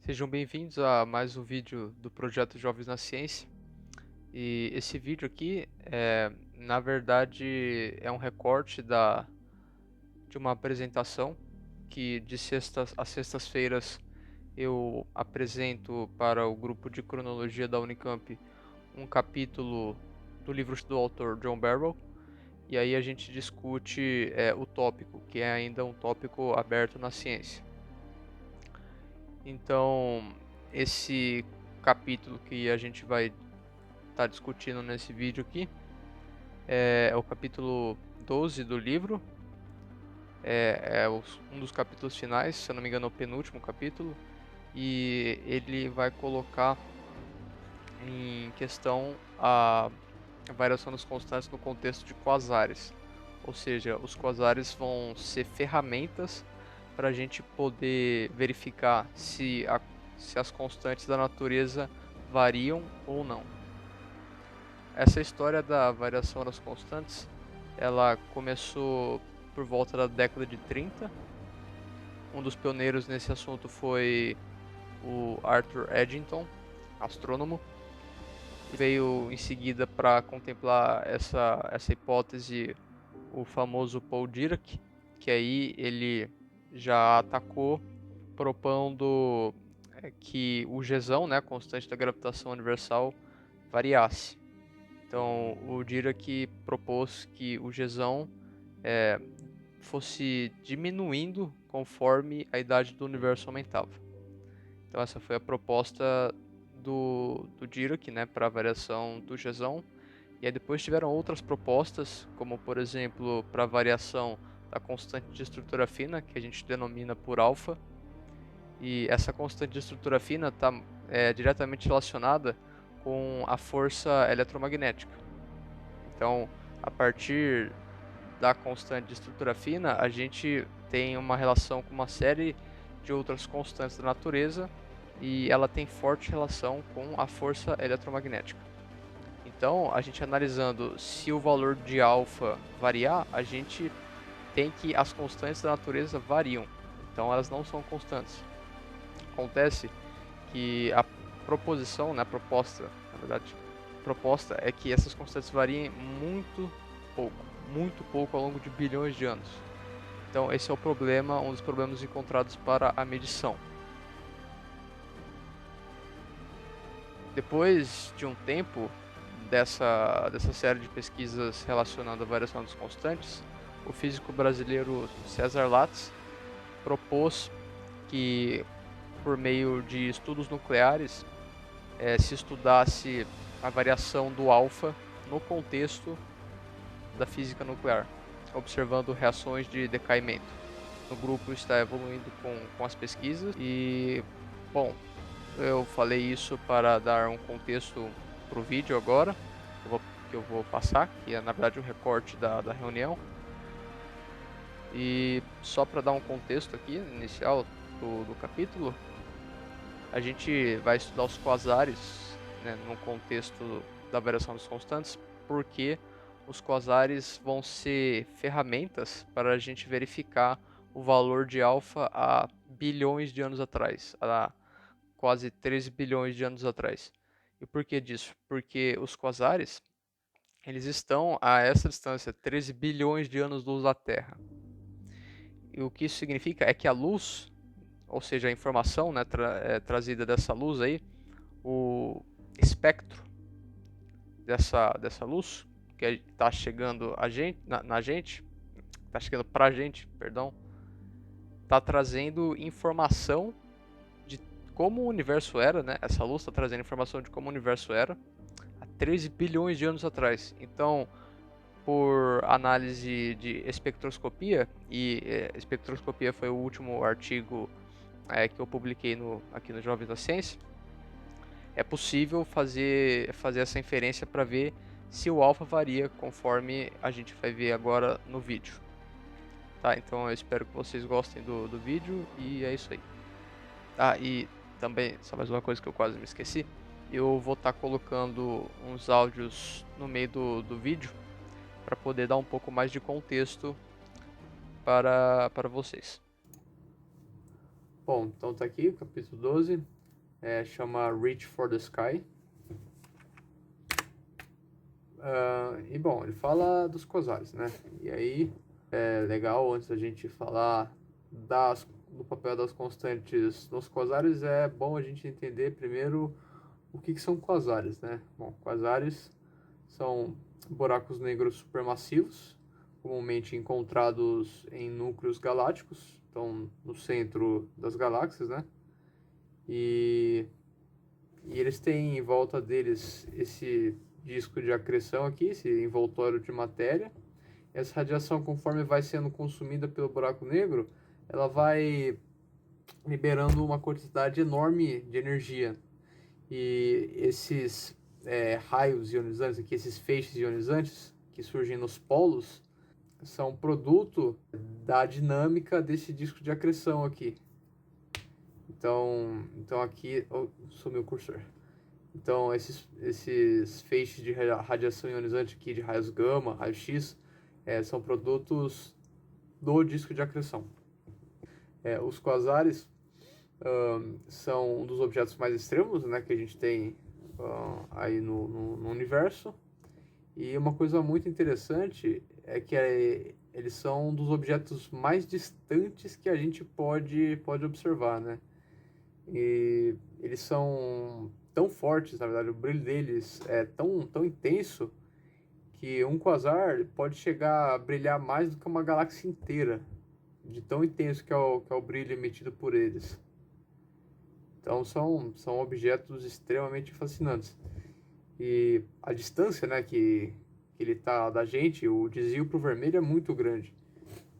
Sejam bem-vindos a mais um vídeo do projeto Jovens na Ciência. E esse vídeo aqui na verdade, é um recorte de uma apresentação que de sextas a sextas-feiras eu apresento para o grupo de cronologia da Unicamp um capítulo do livro do autor John Barrow. E aí a gente discute o tópico, que é ainda um tópico aberto na ciência. Então, esse capítulo que a gente vai estar discutindo nesse vídeo aqui é o capítulo 12 do livro. Um dos capítulos finais, se eu não me engano, é o penúltimo capítulo. E ele vai colocar em questão a variação das constantes no contexto de quasares. Ou seja, os quasares vão ser ferramentas para a gente poder verificar se as constantes da natureza variam ou não. Essa história da variação das constantes, ela começou por volta da década de 30. Um dos pioneiros nesse assunto foi o Arthur Eddington, astrônomo. Veio em seguida para contemplar essa hipótese o famoso Paul Dirac, que aí ele já atacou propondo que o Gzão, né, a constante da gravitação universal, variasse. Então, o Dirac propôs que o Gzão fosse diminuindo conforme a idade do universo aumentava. Então, essa foi a proposta do Dirac, né, para a variação do Gzão. E aí depois tiveram outras propostas, como por exemplo para a variação da constante de estrutura fina, que a gente denomina por alfa. E essa constante de estrutura fina está diretamente relacionada com a força eletromagnética. Então, a partir da constante de estrutura fina, a gente tem uma relação com uma série de outras constantes da natureza e ela tem forte relação com a força eletromagnética. Então, a gente analisando se o valor de alfa variar, a gente tem que as constantes da natureza variam. Então, elas não são constantes. Acontece que a proposição, né, a proposta, na verdade, a proposta é que essas constantes variem muito pouco ao longo de bilhões de anos. Então, esse é o problema, um dos problemas encontrados para a medição. Depois de um tempo dessa série de pesquisas relacionadas à variação das constantes, o físico brasileiro César Lattes propôs que, por meio de estudos nucleares, se estudasse a variação do alfa no contexto da física nuclear, observando reações de decaimento. O grupo está evoluindo com as pesquisas e, bom, eu falei isso para dar um contexto para o vídeo agora, que eu vou passar, que é na verdade um recorte da reunião. E só para dar um contexto aqui, inicial do capítulo, a gente vai estudar os quasares, né, no contexto da variação das constantes, porque os quasares vão ser ferramentas para a gente verificar o valor de alfa há bilhões de anos atrás, há quase 13 bilhões de anos atrás. E por que disso? Porque os quasares, eles estão a essa distância, 13 bilhões de anos-luz da Terra. E o que isso significa é que a luz, ou seja, a informação, né, trazida dessa luz aí, o espectro dessa luz que está chegando a gente, na gente, está chegando pra gente, perdão, está trazendo informação de como o universo era, né? Essa luz está trazendo informação de como o universo era há 13 bilhões de anos atrás. Então, por análise de espectroscopia, e espectroscopia foi o último artigo que eu publiquei aqui no Jovens da Ciência, é possível fazer essa inferência para ver se o alfa varia conforme a gente vai ver agora no vídeo. Tá, então eu espero que vocês gostem do vídeo e é isso aí. Ah, e também, só mais uma coisa que eu quase me esqueci, eu vou estar colocando uns áudios no meio do vídeo para poder dar um pouco mais de contexto para vocês. Bom, então tá aqui o capítulo 12. chama Reach for the Sky. E bom, ele fala dos quasares, né? E aí é legal, antes da gente falar do papel das constantes nos quasares, é bom a gente entender primeiro o que são quasares, né? Bom, quasares são buracos negros supermassivos, comumente encontrados em núcleos galácticos, então no centro das galáxias, né? E eles têm em volta deles esse disco de acreção aqui, esse envoltório de matéria. Essa radiação, conforme vai sendo consumida pelo buraco negro, ela vai liberando uma quantidade enorme de energia. E esses raios ionizantes aqui, esses feixes ionizantes que surgem nos polos, são produto da dinâmica desse disco de acreção aqui. Então aqui, sumiu o cursor. Então esses feixes de radiação ionizante aqui, de raios gama, raios X, são produtos do disco de acreção. Os quasares são um dos objetos mais extremos, né, que a gente tem aí no universo. E uma coisa muito interessante é que eles são um dos objetos mais distantes que a gente pode observar, né? E eles são tão fortes, na verdade, o brilho deles é tão intenso que um quasar pode chegar a brilhar mais do que uma galáxia inteira, de tão intenso que é o brilho emitido por eles. Então são objetos extremamente fascinantes. E a distância, né, que ele está da gente, o desvio para o vermelho é muito grande.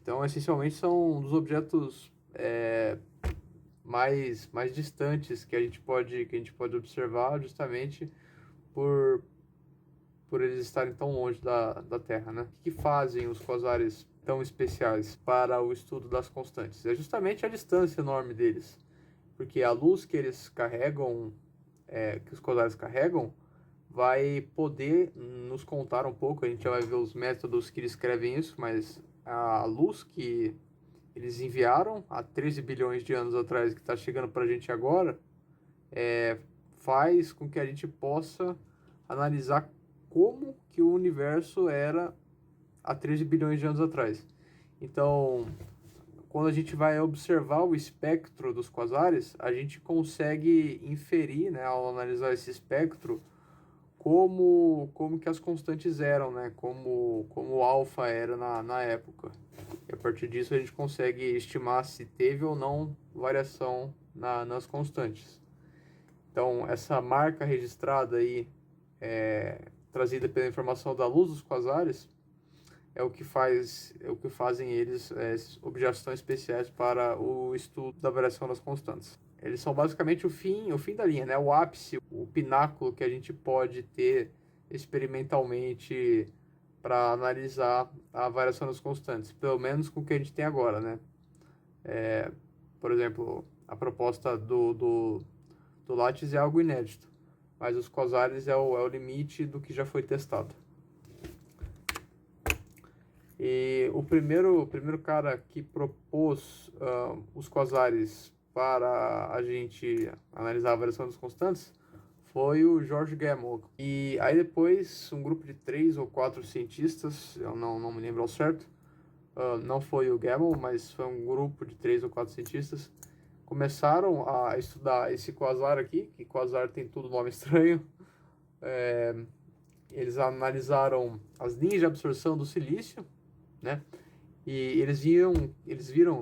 Então, essencialmente, são um dos objetos mais distantes que a gente pode observar, justamente por eles estarem tão longe da Terra, né? O que fazem os quasares tão especiais para o estudo das constantes? É justamente a distância enorme deles, porque a luz que eles carregam, que os quasares carregam, vai poder nos contar um pouco. A gente já vai ver os métodos que descrevem isso, mas a luz que eles enviaram há 13 bilhões de anos atrás, que está chegando para a gente agora, faz com que a gente possa analisar como que o universo era há 13 bilhões de anos atrás. Então, quando a gente vai observar o espectro dos quasares, a gente consegue inferir, né, ao analisar esse espectro, como que as constantes eram, né? Como o alfa era na época. E a partir disso a gente consegue estimar se teve ou não variação nas constantes. Então essa marca registrada aí, trazida pela informação da luz dos quasares, é o que fazem eles objetos tão especiais para o estudo da variação das constantes. Eles são basicamente o fim da linha, né? O ápice, o pináculo que a gente pode ter experimentalmente para analisar a variação das constantes, pelo menos com o que a gente tem agora, né? Por exemplo, a proposta do Lattes é algo inédito, mas os quasares é o limite do que já foi testado. E o primeiro cara que propôs os quasares para a gente analisar a variação das constantes foi o George Gamow. E aí depois um grupo de 3 ou 4 cientistas, eu não me lembro ao certo, não foi o Gamow, mas foi um grupo de 3 ou 4 cientistas, começaram a estudar esse quasar aqui, que quasar tem tudo nome estranho. Eles analisaram as linhas de absorção do silício, né? E eles viram,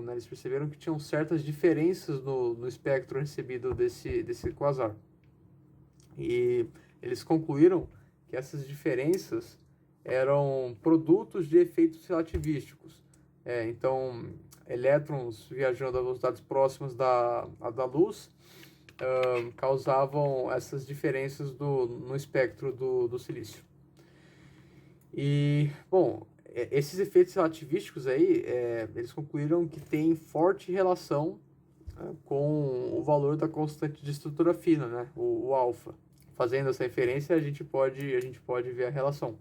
né, eles perceberam que tinham certas diferenças no espectro recebido desse quasar. E eles concluíram que essas diferenças eram produtos de efeitos relativísticos. Então, elétrons viajando a velocidades próximas da luz causavam essas diferenças no espectro do silício. E, bom, esses efeitos relativísticos aí, eles concluíram que tem forte relação com o valor da constante de estrutura fina, né, o alfa. Fazendo essa inferência, a gente pode ver a relação.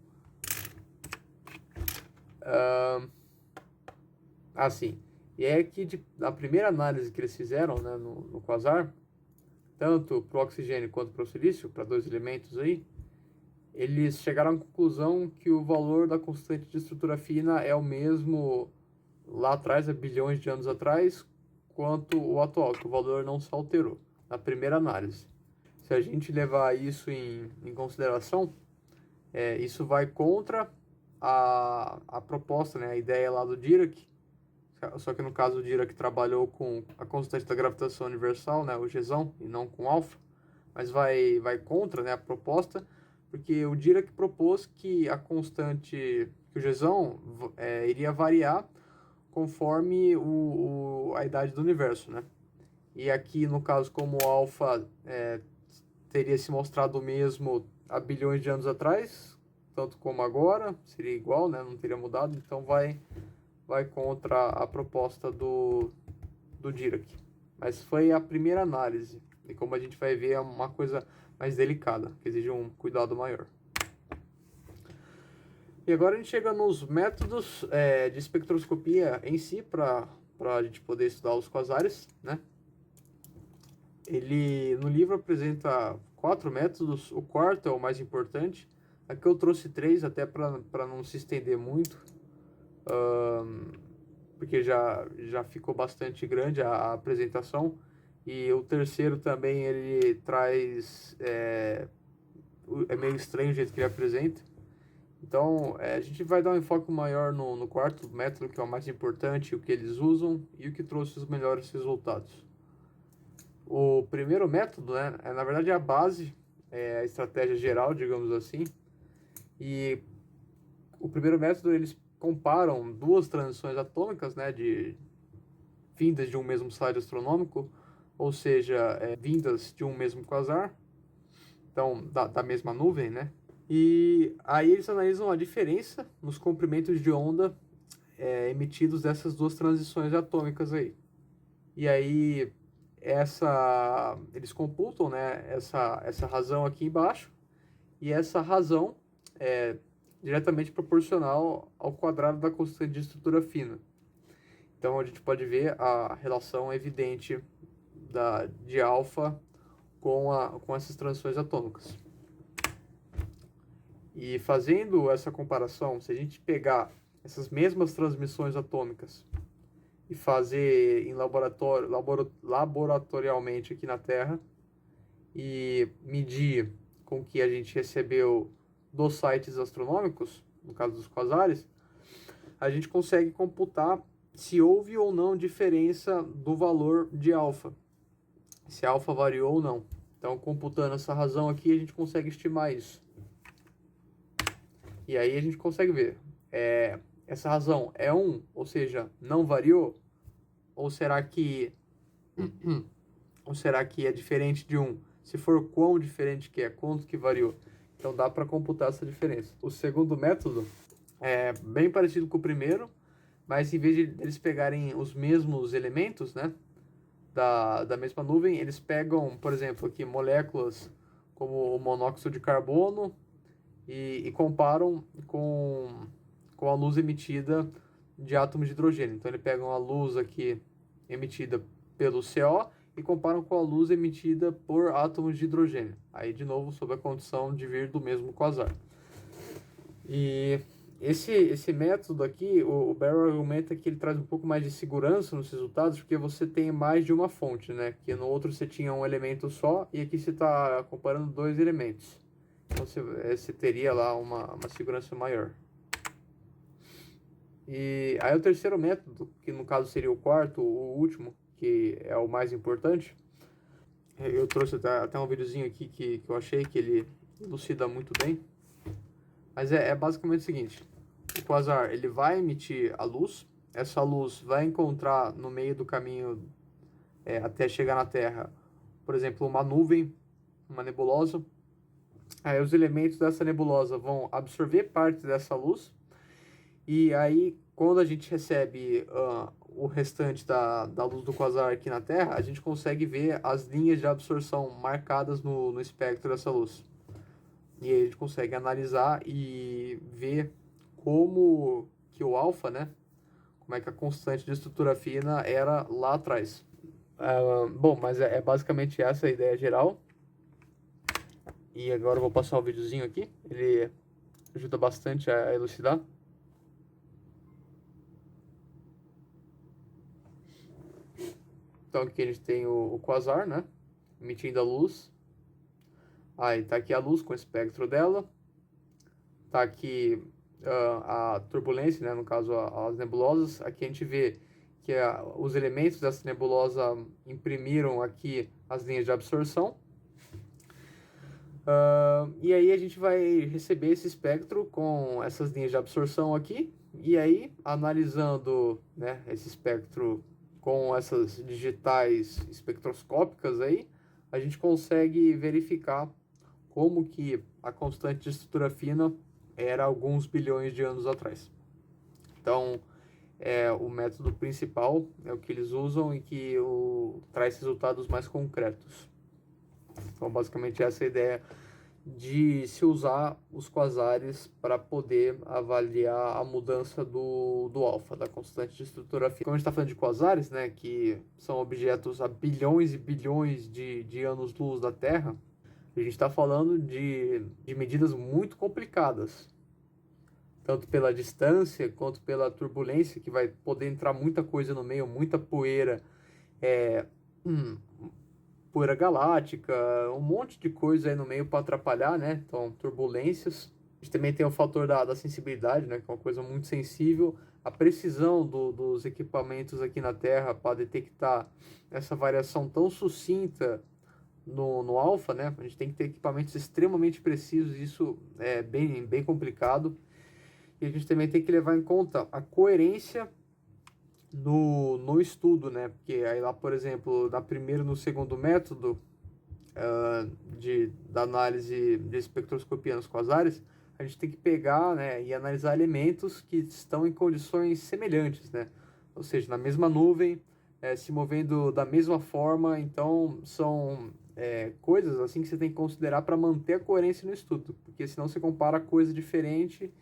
Assim, e é que na primeira análise que eles fizeram, né, no quasar, tanto para o oxigênio quanto para o silício, para dois elementos aí, eles chegaram à conclusão que o valor da constante de estrutura fina é o mesmo lá atrás, há bilhões de anos atrás, quanto o atual, que o valor não se alterou na primeira análise. Se a gente levar isso em consideração, isso vai contra a proposta, né, a ideia lá do Dirac, só que no caso o Dirac trabalhou com a constante da gravitação universal, né, o Gzão, e não com alfa, mas vai contra, né, a proposta, porque o Dirac propôs que a constante, que o Gzão iria variar conforme a idade do universo, né? E aqui, no caso, como o alfa teria se mostrado o mesmo há bilhões de anos atrás, tanto como agora, seria igual, né? Não teria mudado, então vai contra a proposta do Dirac. Mas foi a primeira análise, e como a gente vai ver, é uma coisa mais delicada, que exige um cuidado maior. E agora a gente chega nos métodos de espectroscopia em si, para a gente poder estudar os quasares, né? Ele, no livro, apresenta 4 métodos, o quarto é o mais importante. Aqui eu trouxe 3, até para não se estender muito, porque já ficou bastante grande a apresentação. E o terceiro também, ele traz... é meio estranho o jeito que ele apresenta. Então, a gente vai dar um enfoque maior no quarto método, que é o mais importante, o que eles usam e o que trouxe os melhores resultados. O primeiro método, né, na verdade é a base, a estratégia geral, digamos assim. E o primeiro método, eles comparam duas transições atômicas, né, vindas de um mesmo slide astronômico, ou seja, vindas de um mesmo quasar, então da mesma nuvem, né? E aí eles analisam a diferença nos comprimentos de onda emitidos dessas duas transições atômicas aí. E aí eles computam, né, essa razão aqui embaixo, e essa razão é diretamente proporcional ao quadrado da constante de estrutura fina. Então a gente pode ver a relação evidente de alfa com essas transições atômicas. E fazendo essa comparação, se a gente pegar essas mesmas transmissões atômicas e fazer em laboratorialmente aqui na Terra e medir com o que a gente recebeu dos sites astronômicos, no caso dos quasares, a gente consegue computar se houve ou não diferença do valor de alfa, se alfa variou ou não. Então, computando essa razão aqui, a gente consegue estimar isso. E aí a gente consegue ver, essa razão é 1, ou seja, não variou? Ou será que é diferente de 1? Se for, quão diferente que é? Quanto que variou? Então dá para computar essa diferença. O segundo método é bem parecido com o primeiro, mas em vez de eles pegarem os mesmos elementos, né, da mesma nuvem, eles pegam, por exemplo, aqui moléculas como o monóxido de carbono e comparam com a luz emitida de átomos de hidrogênio. Então, eles pegam a luz aqui emitida pelo CO e comparam com a luz emitida por átomos de hidrogênio. Aí, de novo, sob a condição de vir do mesmo quasar. E esse método aqui, o Barrow argumenta que ele traz um pouco mais de segurança nos resultados, porque você tem mais de uma fonte, né? Que no outro você tinha um elemento só, e aqui você está comparando 2 elementos. Então você teria lá uma segurança maior. E aí o terceiro método, que no caso seria o quarto, o último, que é o mais importante, eu trouxe até um videozinho aqui que eu achei que ele elucida muito bem. Mas é basicamente o seguinte: o quasar, ele vai emitir a luz, essa luz vai encontrar no meio do caminho até chegar na Terra, por exemplo, uma nuvem, uma nebulosa. Aí os elementos dessa nebulosa vão absorver parte dessa luz, e aí quando a gente recebe o restante da luz do quasar aqui na Terra, a gente consegue ver as linhas de absorção marcadas no espectro dessa luz. E aí a gente consegue analisar e ver como que o alfa, né, como é que a constante de estrutura fina era lá atrás, Bom, mas é basicamente essa a ideia geral. E agora eu vou passar o videozinho aqui. Ele ajuda bastante a elucidar. Então aqui a gente tem o quasar, né? Emitindo a luz. Aí tá aqui a luz com o espectro dela. Tá aqui a turbulência, né? No caso as nebulosas. Aqui a gente vê que os elementos dessa nebulosa imprimiram aqui as linhas de absorção. E aí a gente vai receber esse espectro com essas linhas de absorção aqui. E aí, analisando, né, esse espectro com essas digitais espectroscópicas aí, a gente consegue verificar como que a constante de estrutura fina era alguns bilhões de anos atrás. Então, o método principal é o que eles usam e que traz resultados mais concretos. Então, basicamente, essa é a ideia de se usar os quasares para poder avaliar a mudança do alfa, da constante de estrutura fina. Como a gente está falando de quasares, né, que são objetos a bilhões e bilhões de anos-luz da Terra, a gente está falando de medidas muito complicadas, tanto pela distância quanto pela turbulência, que vai poder entrar muita coisa no meio, muita poeira, é, poeira galáctica, um monte de coisa aí no meio para atrapalhar, né? Então, turbulências. A gente também tem o fator da sensibilidade, né? Que é uma coisa muito sensível. A precisão dos equipamentos aqui na Terra para detectar essa variação tão sucinta no alfa, né? A gente tem que ter equipamentos extremamente precisos, isso é bem complicado. E a gente também tem que levar em conta a coerência no estudo, né? Porque aí lá, por exemplo, na primeiro e no segundo método da análise de espectroscopia nos quasares, a gente tem que pegar, né, e analisar elementos que estão em condições semelhantes, né? Ou seja, na mesma nuvem, se movendo da mesma forma. Então, são coisas assim que você tem que considerar para manter a coerência no estudo, porque senão você compara coisa diferente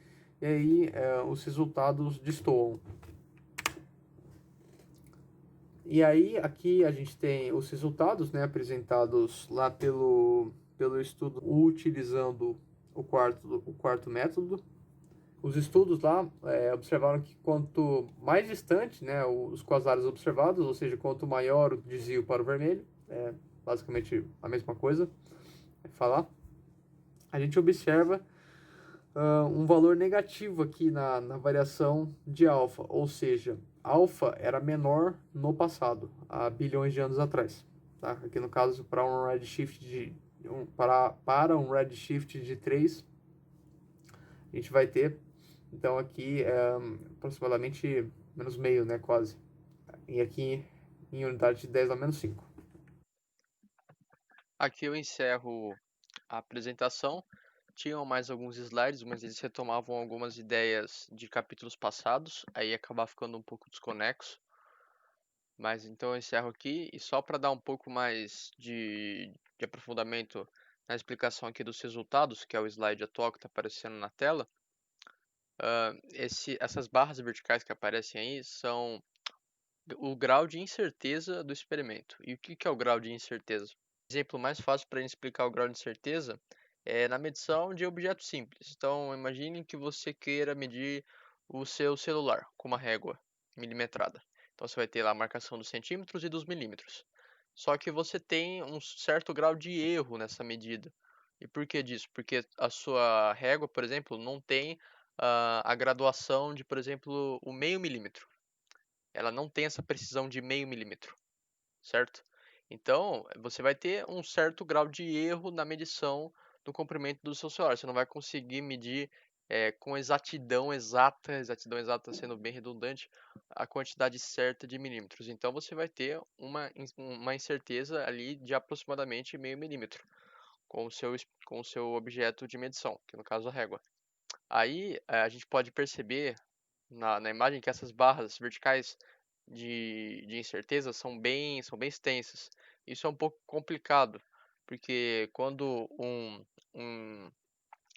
e aí os resultados destoam. E aí, aqui a gente tem os resultados, né, apresentados lá pelo estudo utilizando o quarto método. Os estudos lá observaram que quanto mais distante, né, os quasares observados, ou seja, quanto maior o desvio para o vermelho, é basicamente a mesma coisa, falar, a gente observa um valor negativo aqui na variação de alfa, ou seja, alfa era menor no passado, há bilhões de anos atrás. Tá? Aqui no caso, para um redshift para um redshift de 3, a gente vai ter, então aqui aproximadamente menos meio, né, quase. E aqui em unidade de 10 a menos 5. Aqui eu encerro a apresentação. Tinham mais alguns slides, mas eles retomavam algumas ideias de capítulos passados, aí acabar ficando um pouco desconexo. Mas então eu encerro aqui, e só para dar um pouco mais de aprofundamento na explicação aqui dos resultados, que é o slide atual que está aparecendo na tela, essas barras verticais que aparecem aí são o grau de incerteza do experimento. E o que é o grau de incerteza? O exemplo mais fácil para explicar o grau de incerteza é na medição de objetos simples. Então, imagine que você queira medir o seu celular com uma régua milimetrada. Então, você vai ter lá a marcação dos centímetros e dos milímetros. Só que você tem um certo grau de erro nessa medida. E por que disso? Porque a sua régua, por exemplo, não tem a graduação de, por exemplo, o meio milímetro. Ela não tem essa precisão de meio milímetro, certo? Então, você vai ter um certo grau de erro na medição do comprimento do seu celular. Você não vai conseguir medir com exatidão exata sendo bem redundante, a quantidade certa de milímetros. Então, você vai ter uma incerteza ali de aproximadamente meio milímetro com o seu objeto de medição, que no caso a régua. Aí, a gente pode perceber na imagem que essas barras verticais de incerteza são bem extensas. Isso é um pouco complicado, porque quando um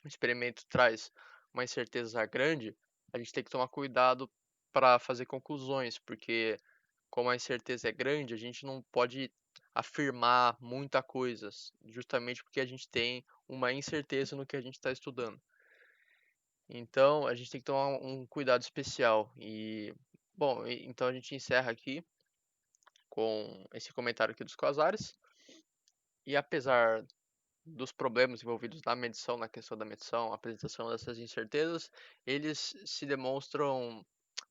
experimento traz uma incerteza grande, a gente tem que tomar cuidado para fazer conclusões, porque como a incerteza é grande, a gente não pode afirmar muita coisa, justamente porque a gente tem uma incerteza no que a gente está estudando. Então, a gente tem que tomar um cuidado especial. Bom, então a gente encerra aqui com esse comentário aqui dos quasares. E apesar dos problemas envolvidos na medição, na questão da medição, a apresentação dessas incertezas, eles se demonstram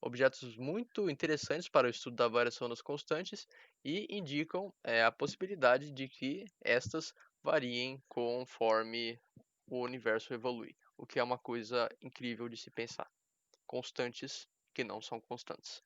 objetos muito interessantes para o estudo da variação das constantes e indicam a possibilidade de que estas variem conforme o universo evolui, o que é uma coisa incrível de se pensar. Constantes que não são constantes.